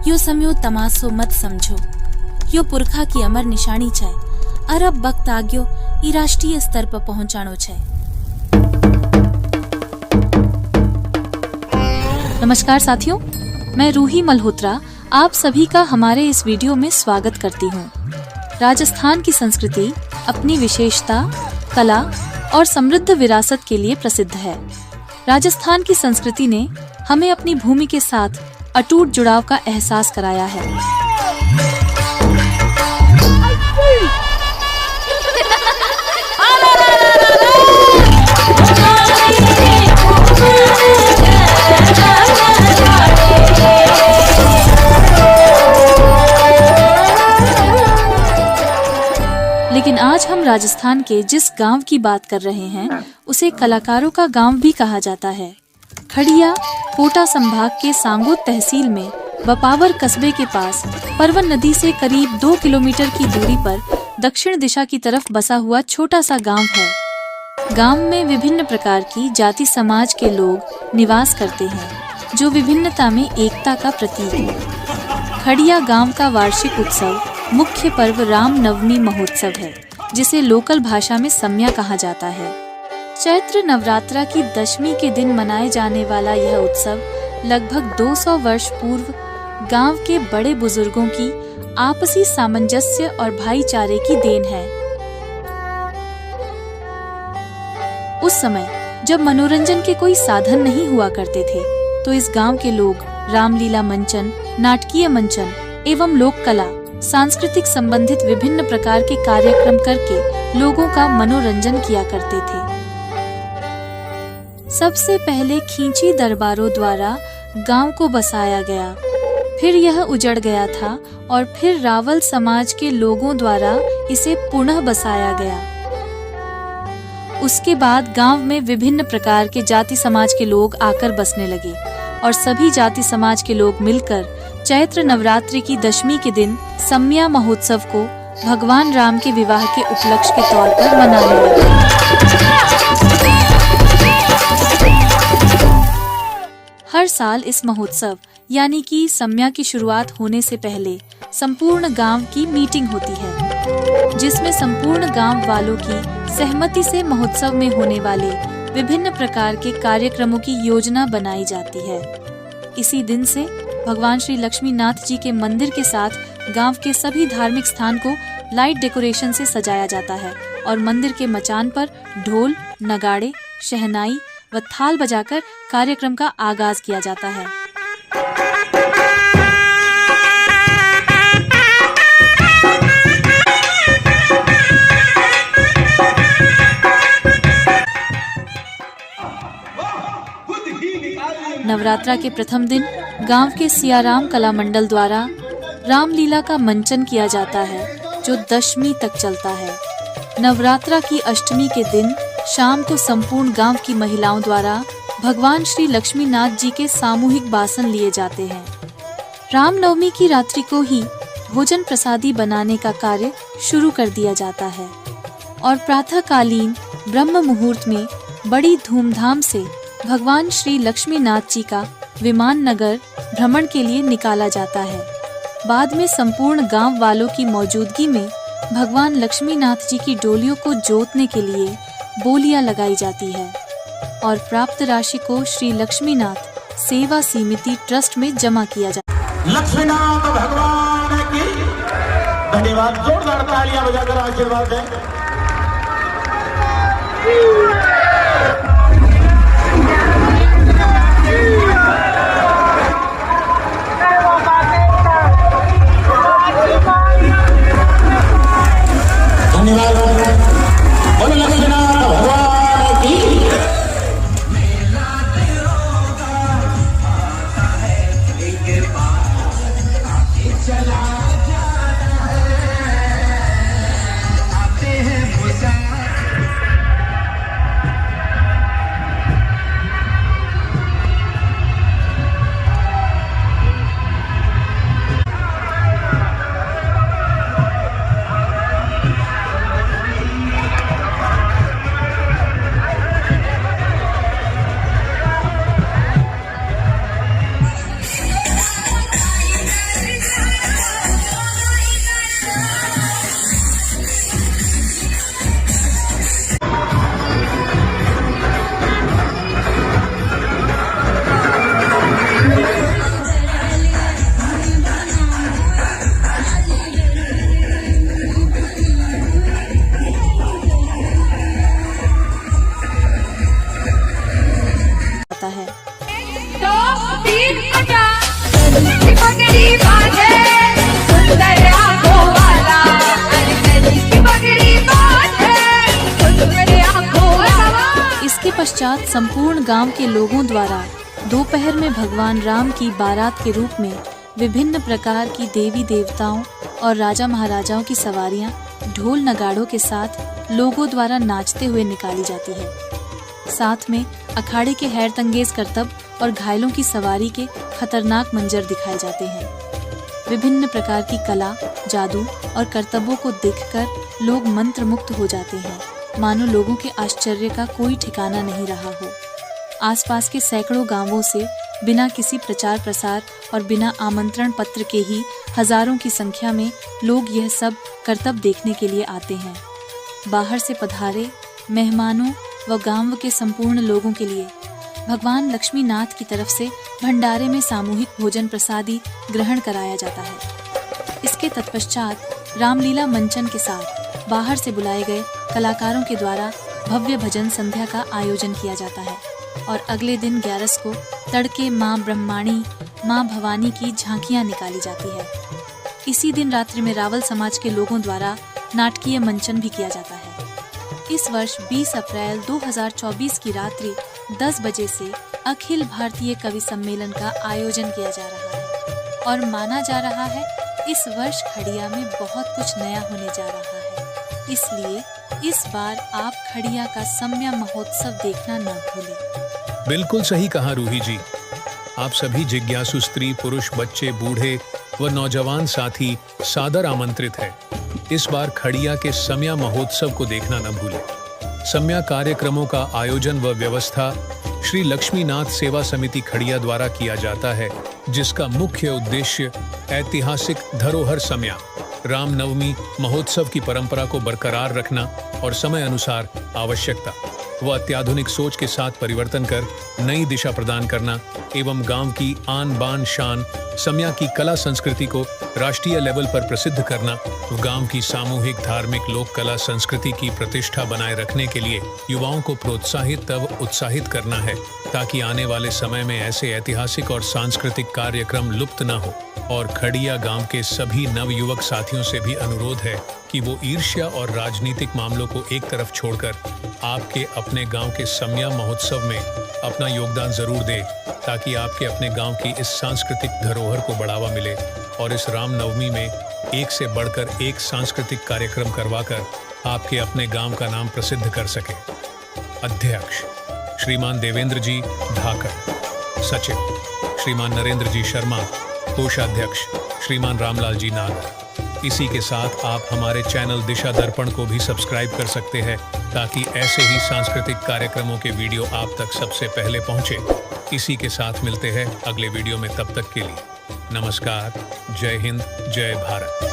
यो सम्यो तमासो मत समझो, यो पुरखा की अमर निशानी छे। अरब वक्त आग्यो ई राष्ट्रीय स्तर पर पहुंचाणो छे। नमस्कार साथियों, मैं रूही मल्होत्रा आप सभी का हमारे इस वीडियो में स्वागत करती हूँ। राजस्थान की संस्कृति अपनी विशेषता, कला और समृद्ध विरासत के लिए प्रसिद्ध है। राजस्थान की संस्कृति ने हमें अपनी भूमि के साथ अटूट जुड़ाव का एहसास कराया है। लेकिन आज हम राजस्थान के जिस गांव की बात कर रहे हैं, उसे कलाकारों का गांव भी कहा जाता है। खड़िया कोटा संभाग के सांगोद तहसील में बपावर कस्बे के पास परवन नदी से करीब 2 किलोमीटर की दूरी पर दक्षिण दिशा की तरफ बसा हुआ छोटा सा गांव है। गांव में विभिन्न प्रकार की जाति समाज के लोग निवास करते हैं, जो विभिन्नता में एकता का प्रतीक है। खड़िया गांव का वार्षिक उत्सव मुख्य पर्व राम नवमी महोत्सव है, जिसे लोकल भाषा में सम्या कहा जाता है। चैत्र नवरात्रा की दशमी के दिन मनाए जाने वाला यह उत्सव लगभग 200 वर्ष पूर्व गांव के बड़े बुजुर्गों की आपसी सामंजस्य और भाईचारे की देन है। उस समय जब मनोरंजन के कोई साधन नहीं हुआ करते थे, तो इस गांव के लोग रामलीला मंचन, नाटकीय मंचन एवं लोक कला, सांस्कृतिक संबंधित विभिन्न प्रकार के कार्यक्रम करके लोगों का मनोरंजन किया करते थे। सबसे पहले खींची दरबारों द्वारा गांव को बसाया गया, फिर यह उजड़ गया था और फिर रावल समाज के लोगों द्वारा इसे पुनः बसाया गया। उसके बाद गांव में विभिन्न प्रकार के जाति समाज के लोग आकर बसने लगे और सभी जाति समाज के लोग मिलकर चैत्र नवरात्रि की दशमी के दिन सम्या महोत्सव को भगवान राम के विवाह के उपलक्ष्य के तौर पर मनाने लगे। हर साल इस महोत्सव यानी कि सम्या की शुरुआत होने से पहले संपूर्ण गांव की मीटिंग होती है, जिसमें संपूर्ण गांव वालों की सहमति से महोत्सव में होने वाले विभिन्न प्रकार के कार्यक्रमों की योजना बनाई जाती है। इसी दिन से भगवान श्री लक्ष्मी नाथ जी के मंदिर के साथ गांव के सभी धार्मिक स्थान को लाइट डेकोरेशन से सजाया जाता है और मंदिर के मचान पर ढोल, नगाड़े, शहनाई व थाल बजाकर कार्यक्रम का आगाज किया जाता है। नवरात्रा के प्रथम दिन गांव के सियाराम कला मंडल द्वारा रामलीला का मंचन किया जाता है, जो दशमी तक चलता है। नवरात्रा की अष्टमी के दिन शाम को संपूर्ण गांव की महिलाओं द्वारा भगवान श्री लक्ष्मी नाथ जी के सामूहिक बासन लिए जाते हैं। रामनवमी की रात्रि को ही भोजन प्रसादी बनाने का कार्य शुरू कर दिया जाता है और प्रातःकालीन ब्रह्म मुहूर्त में बड़ी धूमधाम से भगवान श्री लक्ष्मी नाथ जी का विमान नगर भ्रमण के लिए निकाला जाता है। बाद में संपूर्ण गांव वालों की मौजूदगी में भगवान लक्ष्मी नाथ जी की डोलियों को जोतने के लिए बोलियां लगाई जाती है और प्राप्त राशि को श्री लक्ष्मी नाथ सेवा समिति ट्रस्ट में जमा किया जाता है। लक्ष्मीनाथ भगवान की धन्यवाद, जोरदार तालियां बजाकर आशीर्वाद दें। पगड़ी बांधे सुंदर आंखों वाला, अरे गले की पगड़ी बांधे सुंदर आंखों वाला। इसके पश्चात संपूर्ण गांव के लोगों द्वारा दोपहर में भगवान राम की बारात के रूप में विभिन्न प्रकार की देवी देवताओं और राजा महाराजाओं की सवारियां ढोल नगाड़ों के साथ लोगों द्वारा नाचते हुए निकाली जाती है। साथ में अखाड़े के हैरतंगेज करतब और घायलों की सवारी के खतरनाक मंजर दिखाए जाते हैं। विभिन्न प्रकार की कला, जादू और करतबों को देखकर लोग मंत्रमुग्ध हो जाते हैं, मानो लोगों के आश्चर्य का कोई ठिकाना नहीं रहा हो। आसपास के सैकड़ों गांवों से बिना किसी प्रचार प्रसार और बिना आमंत्रण पत्र के ही हजारों की संख्या में लोग यह सब करतब देखने के लिए आते हैं। बाहर से पधारे मेहमानों व गांव के संपूर्ण लोगों के लिए भगवान लक्ष्मी नाथ की तरफ से भंडारे में सामूहिक भोजन प्रसादी ग्रहण कराया जाता है। इसके तत्पश्चात रामलीला मंचन के साथ बाहर से बुलाए गए कलाकारों के द्वारा भव्य भजन संध्या का आयोजन किया जाता है और अगले दिन 11 को तड़के माँ ब्रह्माणी, माँ भवानी की झांकियां निकाली जाती है। इसी दिन रात्रि में रावल समाज के लोगों द्वारा नाटकीय मंचन भी किया जाता है। इस वर्ष 20 अप्रैल 2024 की रात्रि 10 बजे से अखिल भारतीय कवि सम्मेलन का आयोजन किया जा रहा है और माना जा रहा है इस वर्ष खड़िया में बहुत कुछ नया होने जा रहा है। इसलिए इस बार आप खड़िया का सम्या महोत्सव देखना न भूलें। बिल्कुल सही कहा रूही जी। आप सभी जिज्ञासु स्त्री, पुरुष, बच्चे, बूढ़े व नौजवान साथी सादर आमंत्रित है। इस बार खड़िया के सम्या महोत्सव को देखना न भूलें। सम्या कार्यक्रमों का आयोजन व व्यवस्था श्री लक्ष्मीनाथ सेवा समिति खड़िया द्वारा किया जाता है, जिसका मुख्य उद्देश्य ऐतिहासिक धरोहर सम्या रामनवमी महोत्सव की परंपरा को बरकरार रखना और समय अनुसार आवश्यकता व अत्याधुनिक सोच के साथ परिवर्तन कर नई दिशा प्रदान करना एवं गांव की आन बान शान सम्या की कला संस्कृति को राष्ट्रीय लेवल पर प्रसिद्ध करना व गांव की सामूहिक धार्मिक लोक कला संस्कृति की प्रतिष्ठा बनाए रखने के लिए युवाओं को प्रोत्साहित व उत्साहित करना है, ताकि आने वाले समय में ऐसे ऐतिहासिक और सांस्कृतिक कार्यक्रम लुप्त न हो। और खड़िया गांव के सभी नवयुवक साथियों से भी अनुरोध है कि वो ईर्ष्या और राजनीतिक मामलों को एक तरफ छोड़कर आपके अपने गांव के सम्या महोत्सव में अपना योगदान जरूर दें, ताकि आपके अपने गांव की इस सांस्कृतिक धरोहर को बढ़ावा मिले और इस रामनवमी में एक से बढ़कर एक सांस्कृतिक कार्यक्रम करवाकर आपके अपने गांव का नाम प्रसिद्ध कर सके। अध्यक्ष श्रीमान देवेंद्र जी धाकर, सचिव श्रीमान नरेंद्र जी शर्मा, कोषाध्यक्ष श्रीमान रामलाल जी नागर। इसी के साथ आप हमारे चैनल दिशा दर्पण को भी सब्सक्राइब कर सकते हैं, ताकि ऐसे ही सांस्कृतिक कार्यक्रमों के वीडियो आप तक सबसे पहले पहुंचे। इसी के साथ मिलते हैं अगले वीडियो में, तब तक के लिए नमस्कार। जय हिंद, जय भारत।